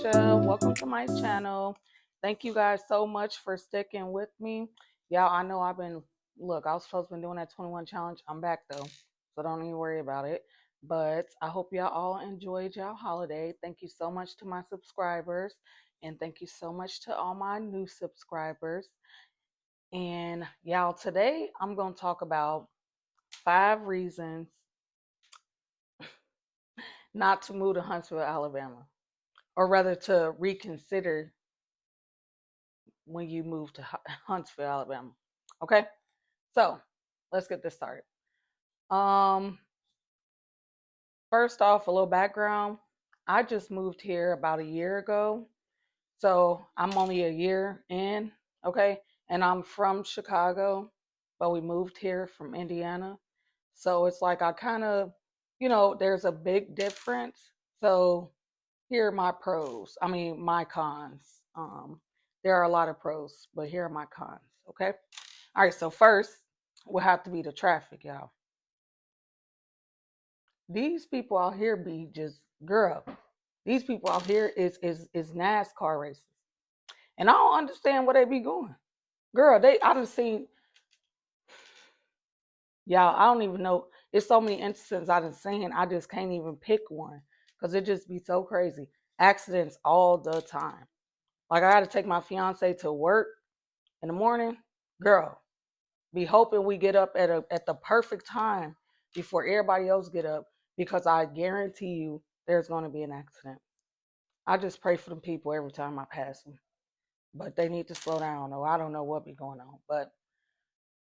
Keisha. Welcome to my channel. Thank you guys so much for sticking with me. Y'all, I know look, I was supposed to be doing that 21 challenge. I'm back though, so don't even worry about it. But I hope y'all all enjoyed y'all holiday. Thank you so much to my subscribers, and thank you so much to all my new subscribers. And y'all, today I'm going to talk about 5 reasons not to move to Huntsville, Alabama, or rather to reconsider when you move to Huntsville, Alabama. Okay, so let's get this started. First off, a little background. I just moved here about a year ago, so I'm only a year in. Okay, and I'm from Chicago, but we moved here from Indiana, so it's like I kind of, there's a big difference. So here are my pros. I mean, my cons. There are a lot of pros, but here are my cons. Okay. All right. So first, will have to be the traffic, y'all. These people out here be just girl. These people out here is NASCAR races, and I don't understand where they be going. Girl, I done seen y'all. I don't even know. It's so many instances I done seen. I just can't even pick one because it just be so crazy. Accidents all the time. Like I got to take my fiance to work in the morning. Girl, be hoping we get up at the perfect time before everybody else get up, because I guarantee you there's going to be an accident. I just pray for them people every time I pass them, but they need to slow down. Or I don't know what be going on, but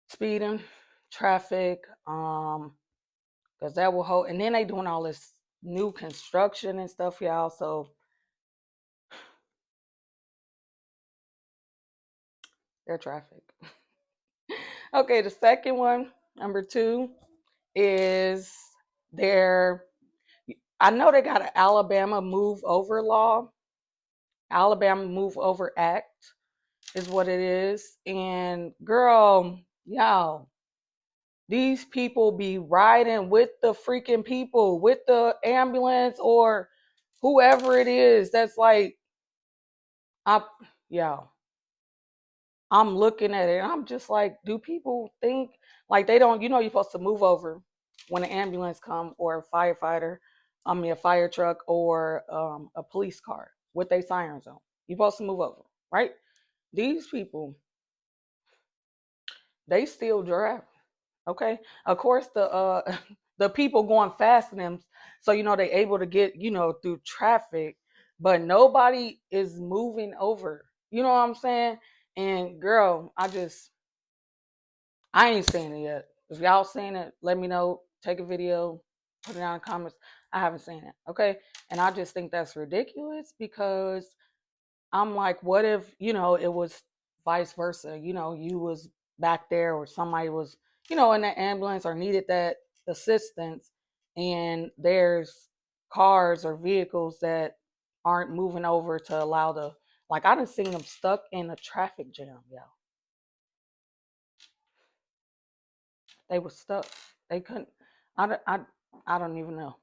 speeding, traffic, because that will hold. And then they doing all this new construction and stuff, y'all. So their traffic. Okay, the second one, number 2, is their. I know they got an Alabama Move Over law. Alabama Move Over Act is what it is. And girl, y'all, these people be riding with the freaking people, with the ambulance or whoever it is. That's like, y'all, I'm looking at it and I'm just like, do people think like they don't, you're supposed to move over when an ambulance come, or a firefighter, a fire truck, or a police car with their sirens on. You're supposed to move over, right? These people, they still drive. Okay. Of course, the the people going fast in them, so they able to get, through traffic, but nobody is moving over. You know what I'm saying? And girl, I ain't seen it yet. If y'all seen it, let me know. Take a video, put it down in the comments. I haven't seen it. Okay. And I just think that's ridiculous, because I'm like, what if, it was vice versa? You was back there, or somebody was, in the ambulance or needed that assistance, and there's cars or vehicles that aren't moving over to allow like I done seen them stuck in a traffic jam, y'all. They were stuck. They couldn't. I don't even know.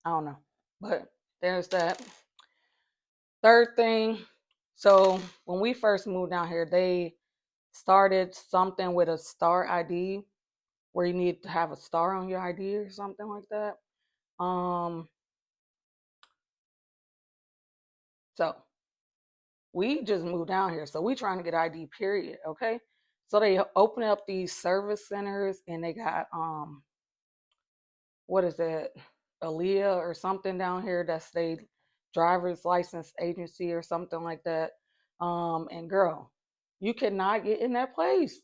I don't know. But there's that. Third thing. So when we first moved down here, they started something with a star ID, where you need to have a star on your ID or something like that. So we just moved down here. So we trying to get ID, period. Okay. So they open up these service centers, and they got what is that, Aaliyah or something down here, that's they driver's license agency or something like that. And girl, you cannot get in that place.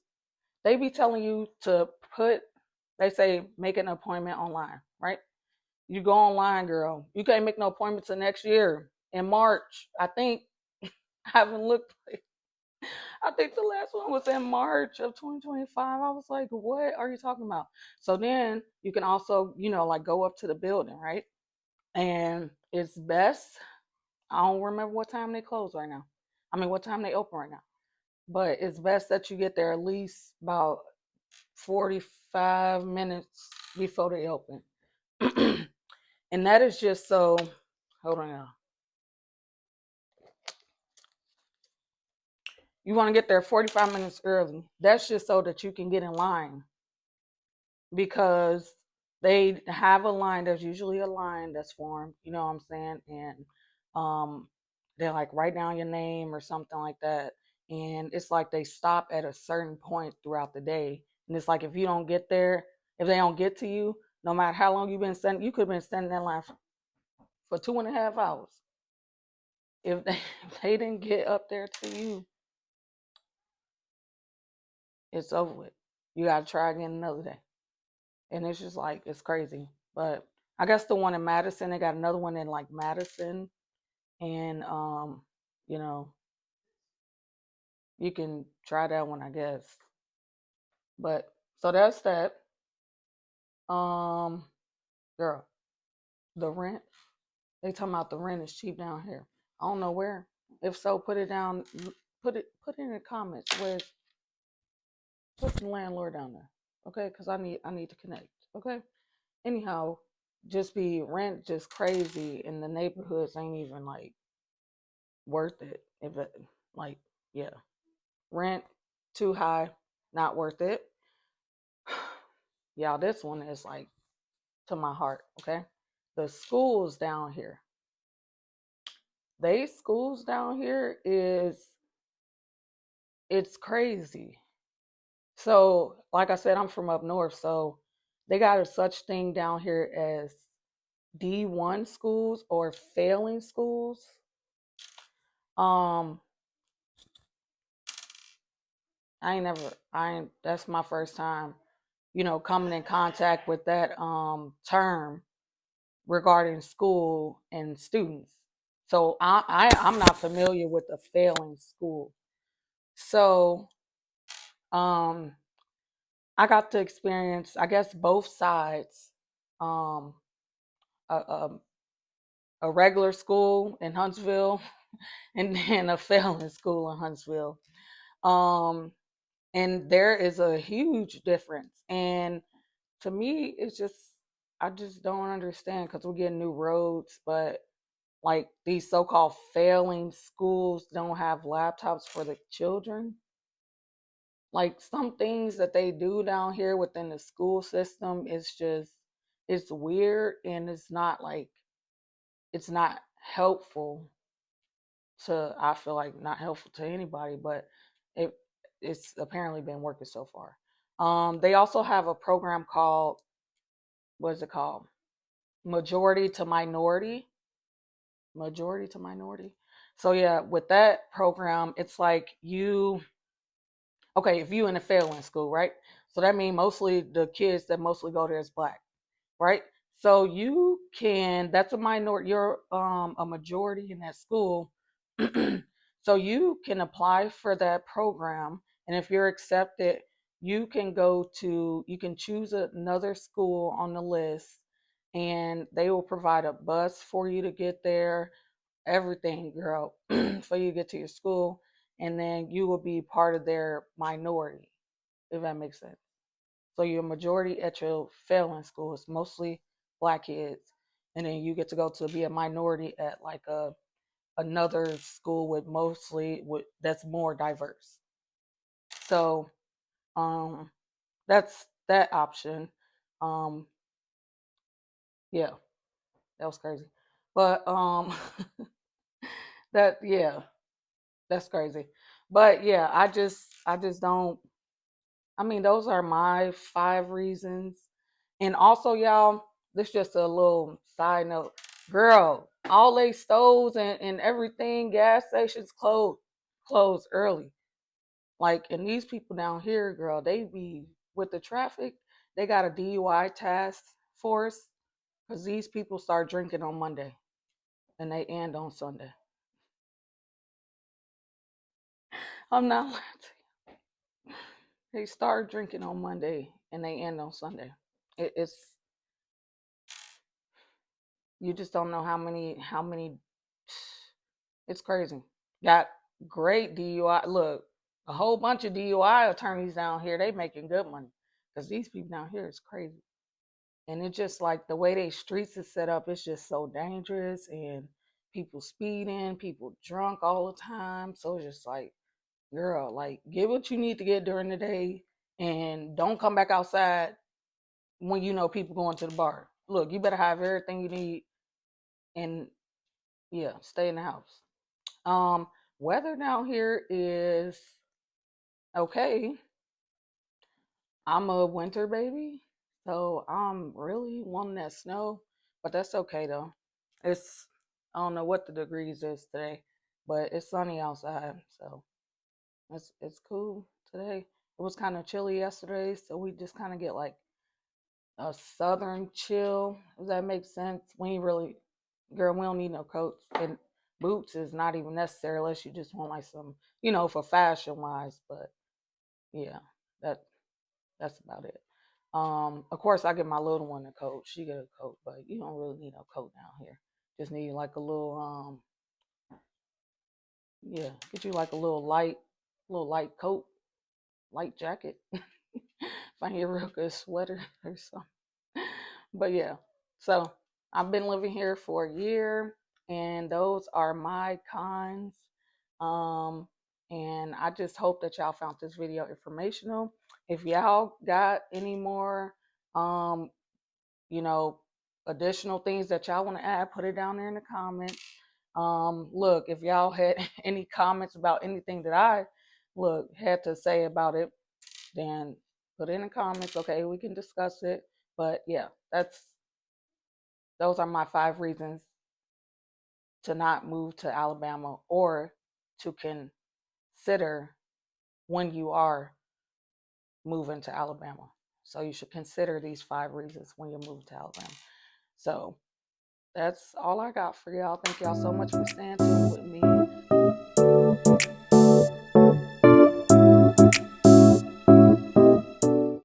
They be telling you to they say make an appointment online, right? You go online, girl. You can't make no appointment till next year in March. I think I haven't looked. I think the last one was in March of 2025. I was like, what are you talking about? So then you can also, like go up to the building, right? And it's best. I don't remember what time they close right now. I mean, what time they open right now. But it's best that you get there at least about 45 minutes before they open. And that is just so, hold on, y'all. You want to get there 45 minutes early. That's just so that you can get in line, because they have a line. There's usually a line that's formed, you know what I'm saying? And um, they're like, write down your name or something like that. And it's like they stop at a certain point throughout the day. And it's like, if you don't get there, if they don't get to you, no matter how long you've been standing, you could have been standing in line for 2.5 hours. If they, if they didn't get up there to you, it's over with. You got to try again another day. And it's just like, it's crazy. But I guess the one in Madison, they got another one in like Madison, and you know, you can try that one, I guess. But so that's that. um Girl, the rent, they talking about the rent is cheap down here. I don't know where. If so, put it down, put it in the comments. Where's, put the landlord down there, okay? Because I need to connect, okay? Anyhow, just be rent just crazy, and the neighborhoods ain't even like worth it. If it, like, yeah, rent too high, not worth it. Y'all, this one is like to my heart, okay? The schools down here, they schools down here is, it's crazy. So like I said, I'm from up north, so they got a such thing down here as D1 schools or failing schools. um I ain't, that's my first time, coming in contact with that term regarding school and students. So I'm not familiar with a failing school. So um I got to experience, I guess, both sides. Um a, a regular school in Huntsville and then a failing school in Huntsville. Um and there is a huge difference. And to me, it's just, I just don't understand, because we're getting new roads, but like these so-called failing schools don't have laptops for the children. Like some things that they do down here within the school system is just, it's weird, and it's not like, it's not helpful to, I feel like not helpful to anybody, but it it's apparently been working so far. They also have a program called, what is it called? Majority to minority. Majority to minority. So yeah, with that program, it's like you, okay, if you in a failing school, right? So that means mostly the kids that mostly go there is black, right? So you can, that's a minority, you're a majority in that school. So you can apply for that program, and if you're accepted, you can choose another school on the list, and they will provide a bus for you to get there, everything, girl, for you to get to your school, and then you will be part of their minority, if that makes sense. So your majority at your failing school is mostly black kids, and then you get to go to be a minority at like a another school with mostly with that's more diverse. So um that's that option. Um yeah, that was crazy. But that, yeah, that's crazy. But yeah, I just don't, I mean, those are my 5 reasons. And also, y'all, this just a little side note. Girl, all they stores and everything, gas stations closed early. Like, and these people down here, girl, they be with the traffic. They got a DUI task force, because these people start drinking on Monday and they end on Sunday. I'm not lying to you. They start drinking on Monday and they end on Sunday. It's, you just don't know how many. It's crazy. Got great DUI. Look, a whole bunch of DUI attorneys down here. They making good money, because these people down here is crazy. And it's just like the way they streets is set up. It's just so dangerous, and people speeding, people drunk all the time. So it's just like, Girl, like get what you need to get during the day and don't come back outside when you know people going to the bar. Look, you better have everything you need and yeah, stay in the house. Um, Weather down here is okay. I'm a winter baby, so I'm really wanting that snow, but that's okay though. It's I don't know what the degrees is today, but it's sunny outside, so it's cool today. It was kind of chilly yesterday, so we just kind of get like a southern chill, if that makes sense. We ain't really, girl, we don't need no coats. And boots is not even necessary unless you just want like some, for fashion wise. But yeah, that that's about it. Of course, I get my little one a coat. She get a coat, but you don't really need no coat down here. Just need like a little, yeah, get you like a little light coat, light jacket. Find you a real good sweater or something. But yeah, so I've been living here for a year, and those are my cons. Um, and I just hope that y'all found this video informational. If y'all got any more, um, you know, additional things that y'all want to add, put it down there in the comments. Look, if y'all had any comments about anything that I had to say about it, then put it in the comments. Okay, we can discuss it. But yeah, those are my 5 reasons to not move to Alabama or to consider when you are moving to Alabama. So you should consider these 5 reasons when you move to Alabama. So that's all I got for y'all. Thank y'all so much for staying tuned with me.